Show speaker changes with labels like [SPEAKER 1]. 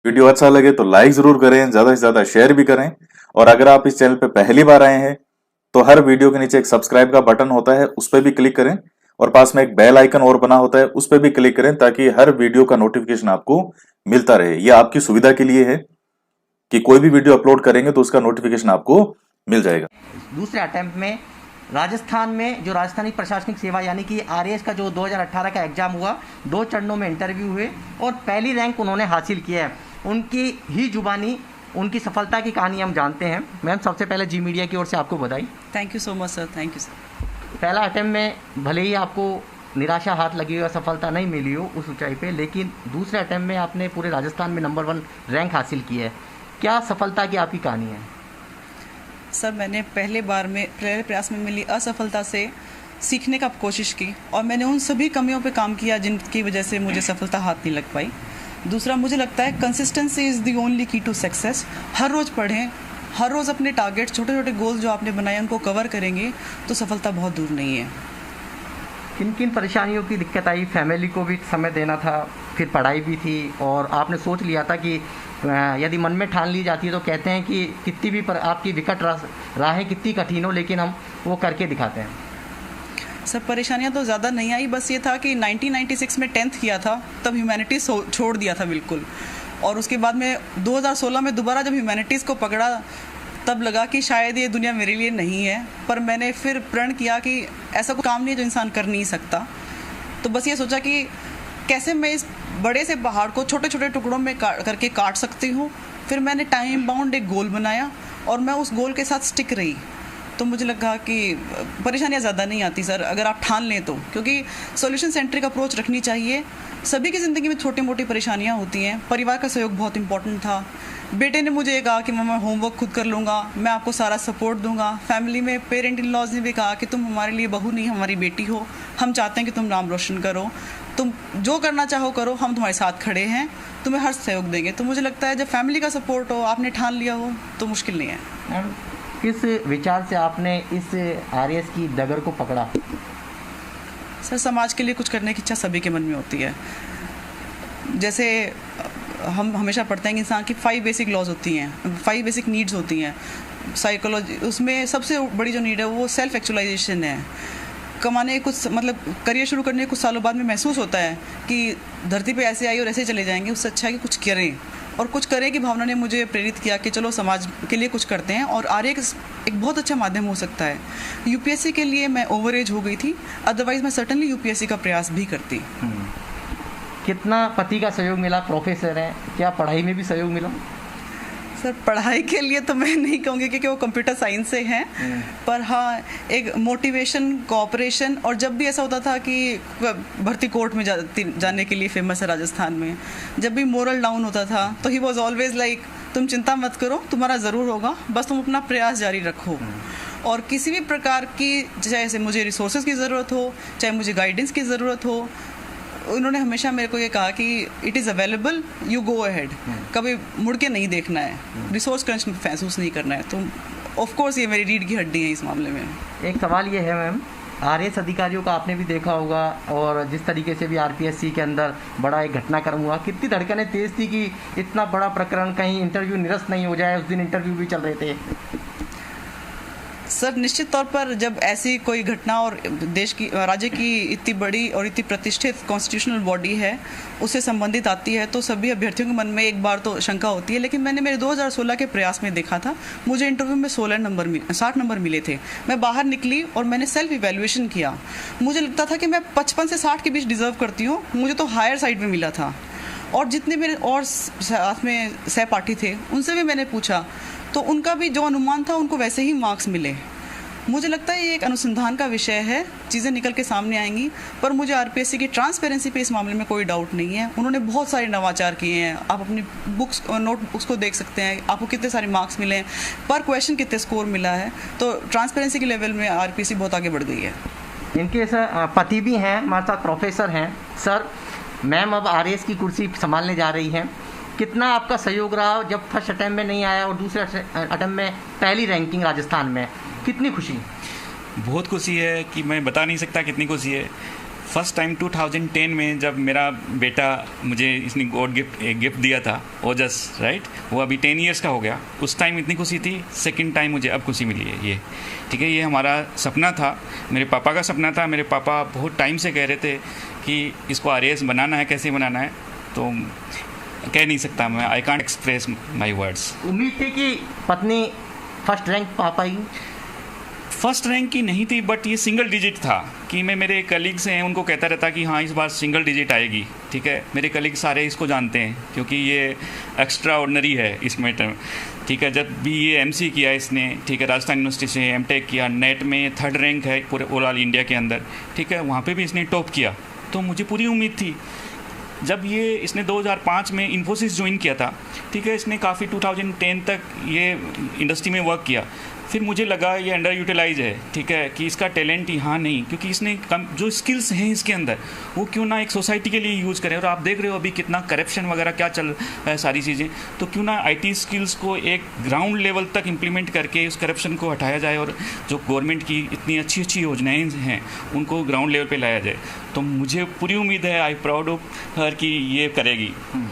[SPEAKER 1] Video अच्छा लगे तो लाइक जरूर करें, ज्यादा से ज्यादा शेयर भी करें। और अगर आप इस चैनल पे पहली बार आए हैं तो हर वीडियो के नीचे एक सब्सक्राइब का बटन होता है, उस पर भी क्लिक करें। और पास में एक बेल आइकन और बना होता है, उस पर भी क्लिक करें ताकि हर वीडियो का नोटिफिकेशन आपको मिलता रहे। यह आपकी सुविधा के लिए है कि कोई भी वीडियो अपलोड करेंगे तो उसका नोटिफिकेशन आपको मिल जाएगा।
[SPEAKER 2] दूसरे अटेम्प्ट में राजस्थान में जो राजस्थानी प्रशासनिक सेवा यानी कि आरएएस का जो 2018 का एग्ज़ाम हुआ, 2 चरणों में इंटरव्यू हुए और पहली रैंक उन्होंने हासिल किया है। उनकी ही जुबानी उनकी सफलता की कहानी हम जानते हैं। मैम, सबसे पहले जी मीडिया की ओर से आपको बधाई।
[SPEAKER 3] Thank you so much sir, thank you sir.
[SPEAKER 2] पहला अटेम्प्ट में भले ही आपको निराशा हाथ लगी हो या सफलता नहीं मिली हो उस ऊंचाई पे, लेकिन दूसरे अटेम्प्ट में आपने पूरे राजस्थान में नंबर 1 रैंक हासिल की है। क्या सफलता की आपकी कहानी है?
[SPEAKER 3] सर, मैंने पहले प्रयास में मिली असफलता से सीखने का कोशिश की और मैंने उन सभी कमियों पे काम किया जिनकी वजह से मुझे सफलता हाथ नहीं लग पाई। दूसरा, मुझे लगता है कंसिस्टेंसी इज़ दी ओनली की टू सक्सेस। हर रोज़ पढ़ें, हर रोज़ अपने टारगेट, छोटे छोटे गोल जो आपने बनाए उनको कवर करेंगे तो सफलता बहुत दूर नहीं है।
[SPEAKER 2] किन किन परेशानियों की दिक्कत आई? फैमिली को भी समय देना था, फिर पढ़ाई भी थी और आपने सोच लिया था कि यदि मन में ठान ली जाती है तो कहते हैं कि कितनी भी आपकी विकट राहें कितनी कठिन हो लेकिन हम वो करके दिखाते हैं।
[SPEAKER 3] सर, परेशानियां तो ज़्यादा नहीं आई, बस ये था कि 1996 में 10th किया था, तब ह्यूमैनिटीज़ छोड़ दिया था बिल्कुल। और उसके बाद में 2016 में दोबारा जब ह्यूमैनिटीज़ को पकड़ा तब लगा कि शायद ये दुनिया मेरे लिए नहीं है। पर मैंने फिर प्रण किया कि ऐसा कोई काम नहीं है जो इंसान कर नहीं सकता। तो बस ये सोचा कि कैसे मैं इस बड़े से पहाड़ को छोटे छोटे टुकड़ों में करके काट सकती हूँ। फिर मैंने टाइम बाउंड एक गोल बनाया और मैं उस गोल के साथ स्टिक रही। तो मुझे लगा कि परेशानियाँ ज़्यादा नहीं आती सर, अगर आप ठान लें तो, क्योंकि सॉल्यूशन सेंट्रिक अप्रोच रखनी चाहिए। सभी की ज़िंदगी में छोटी मोटी परेशानियाँ होती हैं। परिवार का सहयोग बहुत इंपॉर्टेंट था। बेटे ने मुझे ये कहा कि मैं होमवर्क खुद कर लूँगा, मैं आपको सारा सपोर्ट दूंगा। फैमिली में पेरेंट इन लॉज ने भी कहा कि तुम हमारे लिए बहू नहीं, हमारी बेटी हो, हम चाहते हैं कि तुम नाम रोशन करो, तुम जो करना चाहो करो, हम तुम्हारे साथ खड़े हैं, तुम्हें हर सहयोग देंगे। तो मुझे लगता है जब फैमिली का सपोर्ट हो, आपने ठान लिया हो, तो मुश्किल नहीं है।
[SPEAKER 2] किस विचार से आपने इस आरएएस की डगर को पकड़ा?
[SPEAKER 3] सर, समाज के लिए कुछ करने की इच्छा सभी के मन में होती है। जैसे हम हमेशा पढ़ते हैं कि इंसान की 5 बेसिक लॉज होती हैं, 5 बेसिक नीड्स होती हैं साइकोलॉजी। उसमें सबसे बड़ी जो नीड है वो सेल्फ एक्चुअलाइजेशन है। कमाने कुछ मतलब करियर शुरू करने के कुछ सालों बाद में महसूस होता है कि धरती पे ऐसे आई और ऐसे चले जाएंगे, उससे अच्छा है कि कुछ करें। और कुछ करें की भावना ने मुझे प्रेरित किया कि चलो समाज के लिए कुछ करते हैं। और आरएएस एक बहुत अच्छा माध्यम हो सकता है। यूपीएससी के लिए मैं ओवर एज हो गई थी, अदरवाइज मैं सर्टनली यूपीएससी का प्रयास भी करती।
[SPEAKER 2] कितना पति का सहयोग मिला? प्रोफेसर हैं, क्या पढ़ाई में भी सहयोग मिला?
[SPEAKER 3] सर, पढ़ाई के लिए तो मैं नहीं कहूँगी क्योंकि वो कंप्यूटर साइंस से हैं, पर हाँ, एक मोटिवेशन, कोऑपरेशन। और जब भी ऐसा होता था कि भर्ती कोर्ट में जाने के लिए फेमस है राजस्थान में, जब भी मोरल डाउन होता था तो ही वॉज ऑलवेज लाइक, तुम चिंता मत करो, तुम्हारा ज़रूर होगा, बस तुम अपना प्रयास जारी रखो। और किसी भी प्रकार की, जैसे मुझे रिसोर्सेज की ज़रूरत हो, चाहे मुझे गाइडेंस की ज़रूरत हो, उन्होंने हमेशा मेरे को ये कहा कि it is available, you go ahead, कभी मुड़ के नहीं देखना है, रिसोर्स क्रंच में महसूस नहीं करना है। तो ऑफ कोर्स ये मेरी रीढ़ की हड्डी है इस मामले में।
[SPEAKER 2] एक सवाल ये है मैम, आरएएस अधिकारियों का आपने भी देखा होगा और जिस तरीके से भी आरपीएससी के अंदर बड़ा एक घटनाक्रम हुआ, कितनी धड़कनें तेज थी कि इतना बड़ा प्रकरण कहीं इंटरव्यू निरस्त नहीं हो जाए। उस दिन इंटरव्यू भी चल रहे थे।
[SPEAKER 3] सर, निश्चित तौर पर जब ऐसी कोई घटना और देश की, राज्य की इतनी बड़ी और इतनी प्रतिष्ठित कॉन्स्टिट्यूशनल बॉडी है उससे संबंधित आती है तो सभी अभ्यर्थियों के मन में एक बार तो शंका होती है। लेकिन मैंने मेरे 2016 के प्रयास में देखा था, मुझे इंटरव्यू में 60 नंबर मिले थे। मैं बाहर निकली और मैंने सेल्फ इवेल्युएशन किया। मुझे लगता था कि मैं 55 से 60 के बीच डिज़र्व करती हूँ, मुझे तो हायर साइड में मिला था। और जितने मेरे और साथ में सहपाठी थे उनसे भी मैंने पूछा तो उनका भी जो अनुमान था उनको वैसे ही मार्क्स मिले। मुझे लगता है ये एक अनुसंधान का विषय है, चीज़ें निकल के सामने आएंगी। पर मुझे आरपीएससी की ट्रांसपेरेंसी पे इस मामले में कोई डाउट नहीं है। उन्होंने बहुत सारे नवाचार किए हैं। आप अपनी बुक्स, नोटबुक्स को देख सकते हैं, आपको कितने सारे मार्क्स मिले हैं, पर क्वेश्चन कितने स्कोर मिला है। तो ट्रांसपेरेंसी के लेवल में आरपीएससी बहुत आगे बढ़ गई है।
[SPEAKER 2] इनके पति भी हैं, हमारे साथ प्रोफेसर हैं। सर, मैम अब आरएएस की कुर्सी संभालने जा रही हैं, कितना आपका सहयोग रहा जब फर्स्ट अटेम्प्ट में नहीं आया और दूसरे अटेम्प्ट में पहली रैंकिंग राजस्थान में? कितनी खुशी?
[SPEAKER 4] बहुत खुशी है कि मैं बता नहीं सकता कितनी खुशी है। फर्स्ट टाइम 2010 में जब मेरा बेटा मुझे इसने गॉड गिफ्ट दिया था ओजस, राइट, वो अभी 10 ईयर्स का हो गया, उस टाइम इतनी खुशी थी। सेकंड टाइम मुझे अब खुशी मिली है ये, ठीक है। ये हमारा सपना था, मेरे पापा का सपना था। मेरे पापा बहुत टाइम से कह रहे थे कि इसको RAS बनाना है, कैसे बनाना है, तो कह नहीं सकता मैं, I can't express my words.
[SPEAKER 2] उम्मीद थी कि पत्नी फर्स्ट रैंक पा पाई?
[SPEAKER 4] फर्स्ट रैंक की नहीं थी, बट ये सिंगल डिजिट था कि मैं मेरे कलीग्स हैं उनको कहता रहता कि हाँ इस बार सिंगल डिजिट आएगी, ठीक है। मेरे कलीग सारे इसको जानते हैं क्योंकि ये एक्स्ट्रा ऑर्डनरी है इस मैटर, ठीक है। जब भी ये MC किया इसने, ठीक है, राजस्थान यूनिवर्सिटी से M.Tech किया, नेट में 3rd रैंक है पूरे ओवरऑल इंडिया के अंदर, ठीक है, वहाँ पे भी इसने टॉप किया। तो मुझे पूरी उम्मीद थी। जब ये इसने 2005 में इन्फोसिस ज्वाइन किया था, ठीक है, इसने काफ़ी 2010 तक ये इंडस्ट्री में वर्क किया। फिर मुझे लगा ये अंडर यूटिलाइज है, ठीक है, कि इसका टैलेंट यहाँ नहीं, क्योंकि इसने जो स्किल्स हैं इसके अंदर वो क्यों ना एक सोसाइटी के लिए यूज़ करें। और आप देख रहे हो अभी कितना करप्शन वगैरह क्या चल रहा है सारी चीज़ें, तो क्यों ना IT स्किल्स को एक ग्राउंड लेवल तक इम्प्लीमेंट करके उस करप्शन को हटाया जाए और जो गवर्नमेंट की इतनी अच्छी अच्छी योजनाएँ हैं उनको ग्राउंड लेवल पर लाया जाए। तो मुझे पूरी उम्मीद है, आई प्राउड ऑफ हर कि ये करेगी।